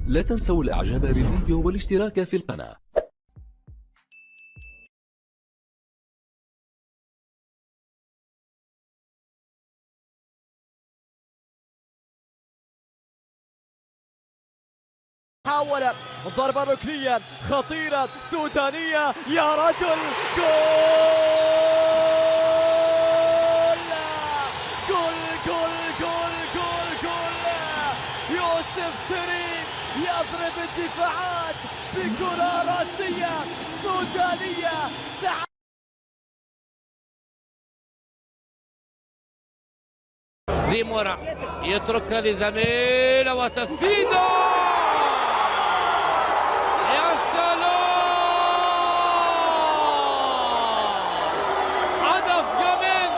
لا تنسوا الاعجاب بالفيديو والاشتراك في القناة. حاول ضربة ركنية خطيرة سودانية يا رجل، جول جول جول جول جول جول. يوسف تريم يضرب الدفاعات بكرة راسية سودانية. زيمورا يتركها لزميله وتسديده، يا سلام، هدف جميل،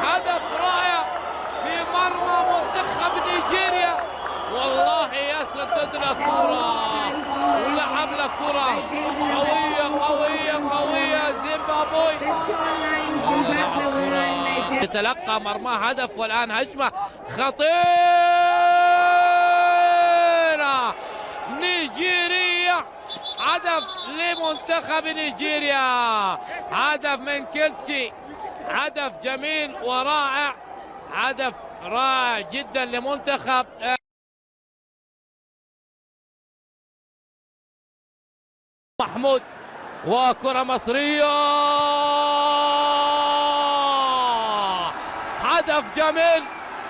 هدف رائع في مرمى منتخب نيجيريا. والله يسدد له كرة ولعب له كرة قوية قوية قوية زيمبابوي، يتلقى مرماه هدف. والآن هجمة خطيرة نيجيرية، هدف لمنتخب نيجيريا، هدف من كيلتشي، هدف جميل ورائع، هدف رائع جدا لمنتخب محمود. وكرة مصرية، هدف جميل،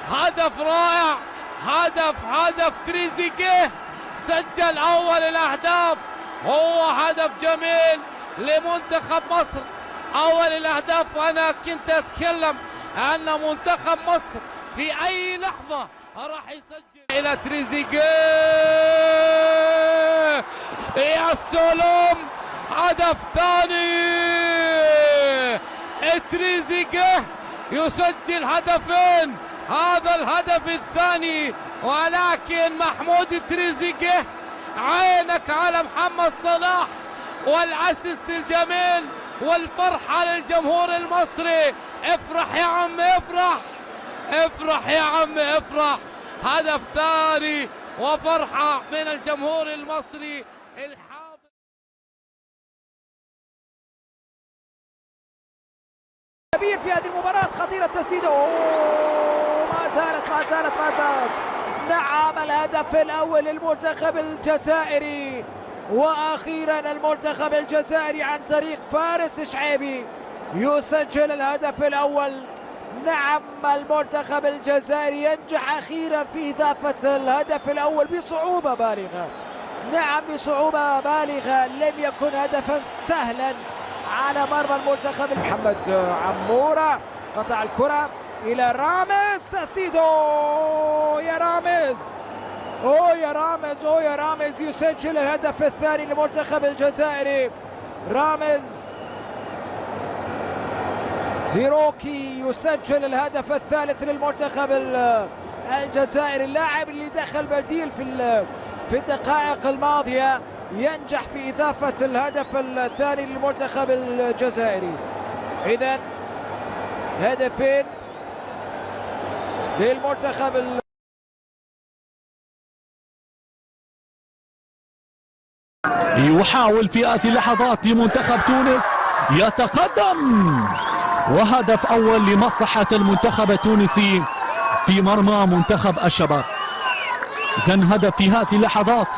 هدف رائع، هدف تريزيجيه سجل أول الأهداف. هو هدف جميل لمنتخب مصر، أول الأهداف. وأنا كنت أتكلم أن منتخب مصر في أي لحظة راح يسجل إلى تريزيجيه. يا سلام، هدف ثاني، تريزيجيه يسجل هدفين، هذا الهدف الثاني. ولكن محمود تريزيجيه، عينك على محمد صلاح والاسيست الجميل والفرحة للجمهور المصري. افرح يا عم، افرح افرح يا عم افرح، هدف ثاني وفرحة من الجمهور المصري الحاضر. كبير في هذه المباراة، خطيرة تسديده، ما زالت. نعم، الهدف الأول للمنتخب الجزائري، وأخيرا المنتخب الجزائري عن طريق فارس شعيبي يسجل الهدف الأول. نعم، المنتخب الجزائري ينجح أخيرا في إضافة الهدف الأول بصعوبة بالغة. نعم، بصعوبة بالغة، لم يكن هدفا سهلا على مرمى المنتخب. محمد عمورة قطع الكرة إلى رامز، تسديده، يا رامز، يا رامز يسجل الهدف الثاني للمنتخب الجزائري. رامز زيروكي يسجل الهدف الثالث للمنتخب الجزائري. اللاعب اللي دخل بديل في الدقائق الماضية ينجح في إضافة الهدف الثاني للمنتخب الجزائري. إذن هدفين للمنتخب يحاول في آتي اللحظات لمنتخب تونس يتقدم، وهدف أول لمصلحة المنتخب التونسي في مرمى منتخب الشباب. كان هدف في هذه اللحظات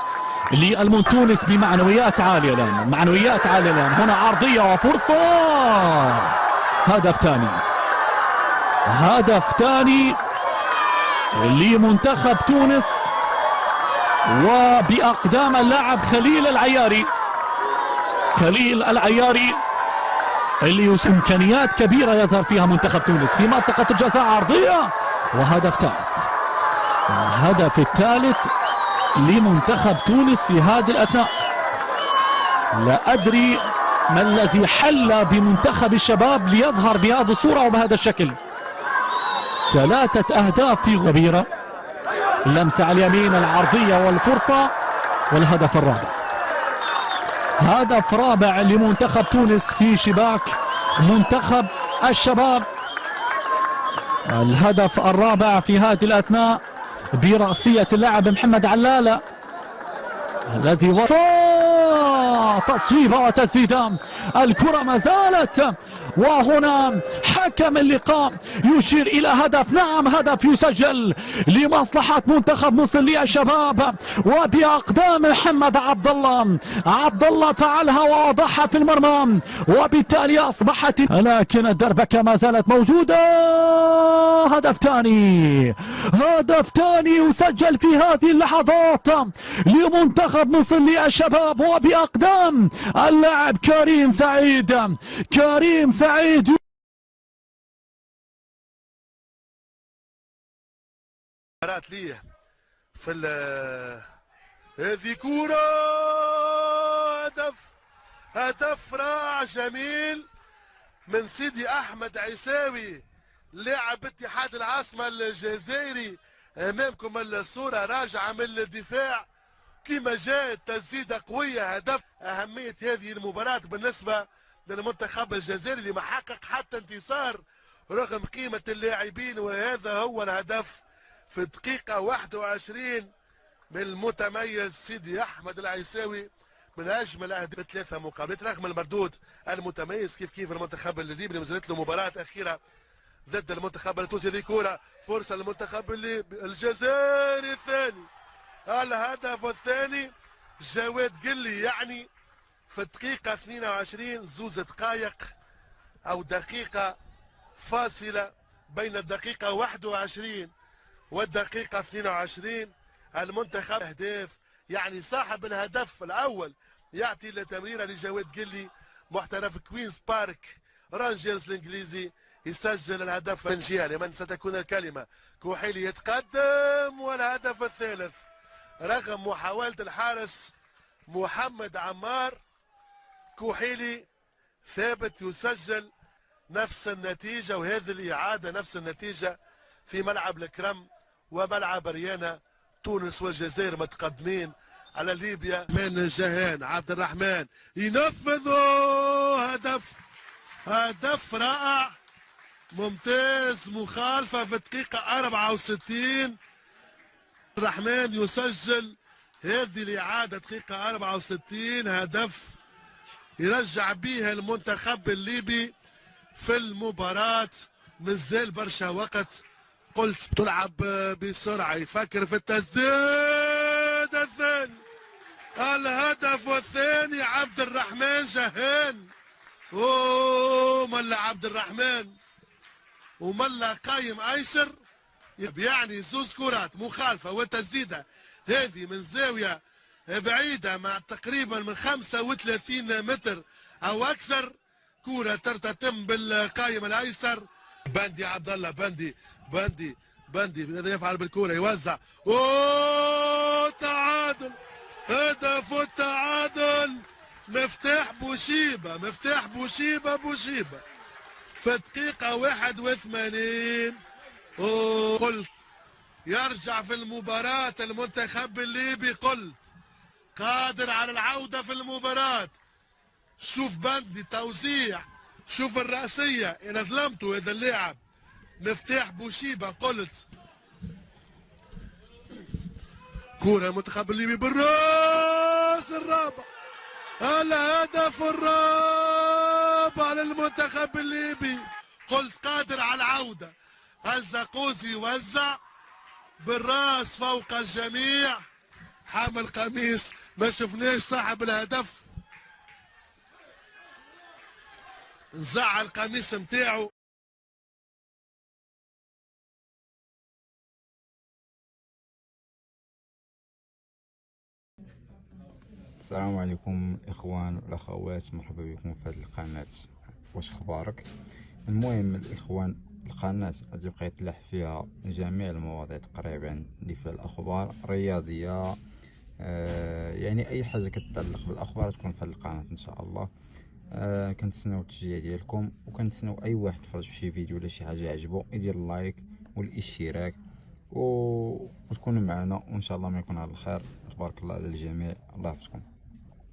للمنتونس بمعنويات عالية الآن، معنويات عالية الآن. هنا عرضية وفرصة، هدف ثاني لمنتخب تونس، وبأقدام اللاعب خليل العياري اللي إمكانيات كبيرة يظهر فيها منتخب تونس في منطقة الجزاء. عرضية وهدف ثالث، الهدف الثالث لمنتخب تونس في هذه الأثناء. لا أدري ما الذي حل بمنتخب الشباب ليظهر بهذه الصورة وبهذا الشكل. 3 أهداف في كبيرة، اللمسة على اليمين، العرضية والفرصة، والهدف الرابع. هدف رابع لمنتخب تونس في شباك منتخب الشباب. الهدف الرابع في هذه الأثناء برأسية اللاعب محمد علالة. الذي وصل تصويبه وتسديده. الكرة ما زالت، وهنا حكم اللقاء يشير إلى هدف. نعم، هدف يسجل لمصلحة منتخب مصر للشباب، وبأقدام محمد عبد الله فعلها ووضعها في المرمى، وبالتالي أصبحت، لكن الدربكة ما زالت موجودة. هدف ثاني يسجل في هذه اللحظات لمنتخب مصر للشباب، وبأقدام اللاعب كريم سعيد. ليه في هذه كورة، هدف رائع جميل من سيدي أحمد عيساوي لاعب اتحاد العاصمة الجزائري. أمامكم الصورة راجعة من الدفاع كما جاءت تسديدة قوية. هدف. أهمية هذه المباراة بالنسبة للمنتخب الجزائري اللي ما حقق حتى انتصار رغم قيمة اللاعبين، وهذا هو الهدف في الدقيقة 21 من المتميز سيدي أحمد العيساوي من أجمل أهداف 3 مقابلات رغم المردود المتميز. كيف المنتخب الليبي نزلت له مباراة أخيرة ضد المنتخب التونسي. هذه كورة فرصة للمنتخب الجزائري الثاني. الهدف الثاني جواد قلي، يعني في الدقيقة 22 زوز دقائق أو دقيقة فاصلة بين الدقيقة 21 والدقيقة 22. المنتخب أهداف، يعني صاحب الهدف الأول يعطي التمريرة لجواد قلي محترف كوينز بارك رانجرز الإنجليزي يسجل الهدف من جهة لمن ستكون الكلمة. كوحيلي يتقدم، والهدف الثالث رغم محاولة الحارس محمد عمار. كوحيلي ثابت يسجل نفس النتيجة، وهذه الإعادة نفس النتيجة في ملعب الكرم وملعب ريانا. تونس والجزائر متقدمين على ليبيا. من جهان عبد الرحمن ينفذ هدف رائع ممتاز، مخالفة في الدقيقة 64. الرحمن يسجل هذه الإعادة دقيقة 64، هدف يرجع به المنتخب الليبي في المباراة. مازال برشا وقت، قلت تلعب بسرعة، يفكر في التسديد الثاني. الهدف الثاني عبد الرحمن جهان. ملا عبد الرحمن وملا قايم ايسر، يعني زوز كرات مخالفة وتسديدة هذه من زاوية بعيدة مع تقريبا من 35 متر او اكثر. كرة تتم بالقايم الايسر. بندي عبد الله، بندي ماذا يفعل بالكرة؟ يوزع. تعادل، هدف التعادل. مفتاح بوشيبة في الدقيقة 81. قلت يرجع في المباراة المنتخب الليبي، قلت قادر على العودة في المباراة. شوف بندي توزيع، شوف الرأسية، إن ظلمته هذا اللاعب مفتاح بوشيبة. قلت كرة المنتخب الليبي بالراس الرابع. الهدف الرابع للمنتخب الليبي. قلت قادر على العودة. الزقوزي وزع بالراس فوق الجميع، حامل قميص ما شفناش صاحب الهدف نزع القميص متاعه. السلام عليكم الاخوان والاخوات، مرحبا بكم في هذه القناه. واش اخبارك؟ المهم الاخوان، القناه غادي يبقى يطلع فيها جميع المواضيع تقريبا اللي فيها الاخبار الرياضيه، يعني اي حاجه كتتعلق بالاخبار تكون في هذه القناه ان شاء الله. كنتسناو التشجيع ديالكم، وكنتسناو اي واحد تفرج في شي فيديو ولا شي حاجه عجبو يدير اللايك والاشتراك وتكونوا معنا، وان شاء الله ما يكون على الخير. تبارك الله على الجميع، الله يحفظكم.